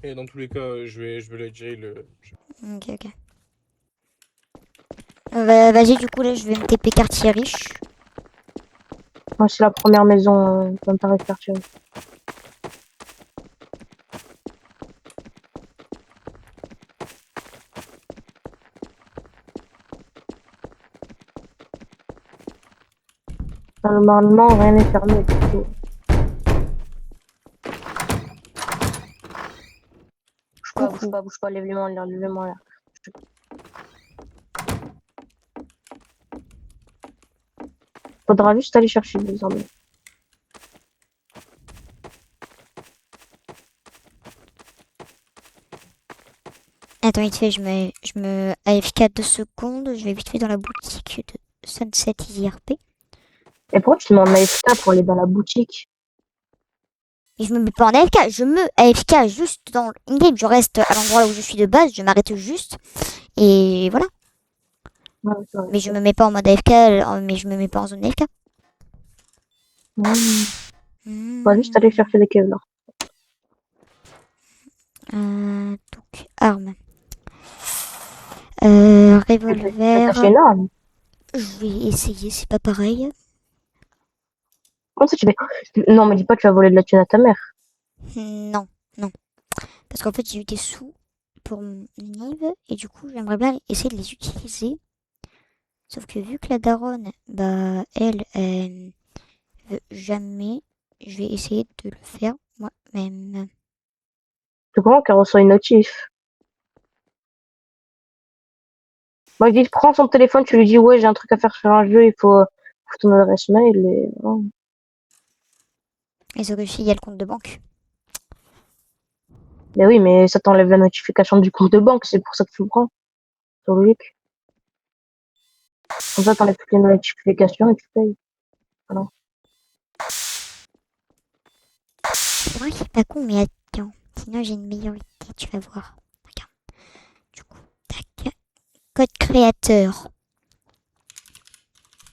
Speaker 10: Et dans tous les cas, je vais le jail.
Speaker 1: Ok. Vas-y, du coup, là, je vais me TP quartier riche.
Speaker 2: Moi, c'est la première maison dans Paris quartier riche. Normalement, rien n'est fermé. Plutôt. Bouge pas, lève-les-moi en l'air, lève-les-moi en l'air. Faudra juste aller chercher des armes.
Speaker 1: Attends, vite fait, je me AFK 2 secondes. Je vais vite fait dans la boutique de Sunset Easy RP.
Speaker 2: Et pourquoi tu demandes AFK pour aller dans la boutique?
Speaker 1: Et je me mets pas en AFK, je me AFK juste dans in-game. Je reste à l'endroit où je suis de base, je m'arrête juste. Et voilà.
Speaker 2: Ouais,
Speaker 1: Mais je me mets pas en mode AFK, mais je me mets pas en zone AFK.
Speaker 2: On va juste aller chercher des Kevlar.
Speaker 1: Donc, armes.
Speaker 2: T'as
Speaker 1: Revolver.
Speaker 2: caché une arme?
Speaker 1: Je vais essayer, c'est pas pareil.
Speaker 2: Comment ça tu fais? Non, mais dis pas que tu vas voler de la thune à ta mère.
Speaker 1: Non. Parce qu'en fait, j'ai eu des sous pour mon Nive et du coup, j'aimerais bien essayer de les utiliser. Sauf que vu que la daronne, bah, elle veut jamais, je vais essayer de le faire moi-même.
Speaker 2: Tu comprends qu'elle reçoit une notif? Moi, je dis, prends son téléphone, tu lui dis, ouais, j'ai un truc à faire sur un jeu, il faut ton adresse mail et. Oh.
Speaker 1: Et sauf que si il y a le compte de banque.
Speaker 2: Mais oui, mais ça t'enlève la notification du compte de banque, c'est pour ça que tu le prends. C'est logique. Comme ça, t'enlèves toutes les notifications et tu payes. Voilà.
Speaker 1: C'est vrai qu'il est pas con, mais attends. Sinon, j'ai une meilleure idée, tu vas voir. Regarde. Du coup, tac. Code créateur.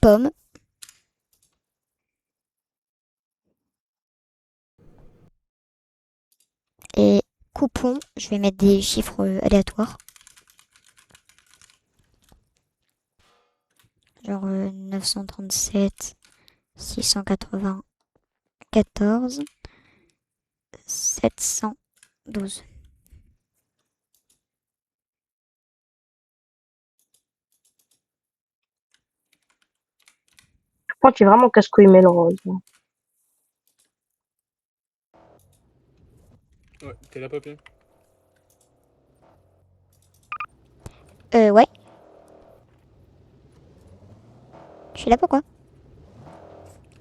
Speaker 1: Pomme. Et coupon, je vais mettre des chiffres aléatoires. Genre 937, 694, 712.
Speaker 2: Je crois qu'il est vraiment casse-couille, mais le rose.
Speaker 10: Ouais, t'es là, papier?
Speaker 1: Ouais. Je suis là pourquoi?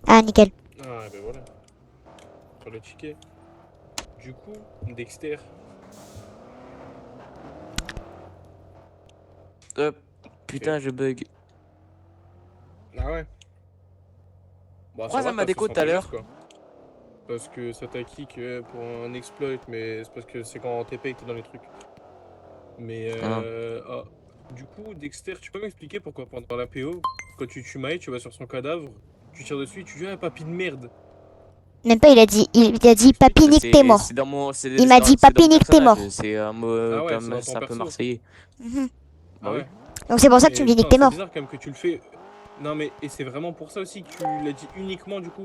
Speaker 1: Ah, nickel.
Speaker 10: Ah, ben voilà. Sur le ticket. Du coup, Dexter.
Speaker 11: Putain, je bug.
Speaker 10: Ah ouais. Bah,
Speaker 11: Pourquoi ça
Speaker 10: va,
Speaker 11: m'a
Speaker 10: t'as fait
Speaker 11: déco
Speaker 10: sans
Speaker 11: tout à
Speaker 10: TS,
Speaker 11: l'heure?
Speaker 10: quoi. Parce que ça t'a kick pour un exploit, mais c'est parce que c'est quand TP que t'es dans les trucs. Mais du coup, Dexter, tu peux m'expliquer pourquoi pendant la PO, quand tu tues Maï, tu vas sur son cadavre, tu tires dessus, tu dis un papy de merde.
Speaker 1: Même pas, il a dit papy nique t'es mort. Il m'a dit papy nique t'es mort.
Speaker 11: C'est un mot
Speaker 10: Ah ouais,
Speaker 11: comme
Speaker 10: c'est dans
Speaker 11: c'est
Speaker 10: ton
Speaker 11: un peu
Speaker 10: perso.
Speaker 11: marseillais.
Speaker 1: Mhm.
Speaker 10: Ah
Speaker 11: Bah oui.
Speaker 10: ouais.
Speaker 1: Donc c'est pour ça que tu me dis
Speaker 10: Mais
Speaker 1: nique t'es
Speaker 10: putain,
Speaker 1: mort.
Speaker 10: c'est bizarre quand même que tu le fais. Non mais et c'est vraiment pour ça aussi que tu l'as dit uniquement du coup.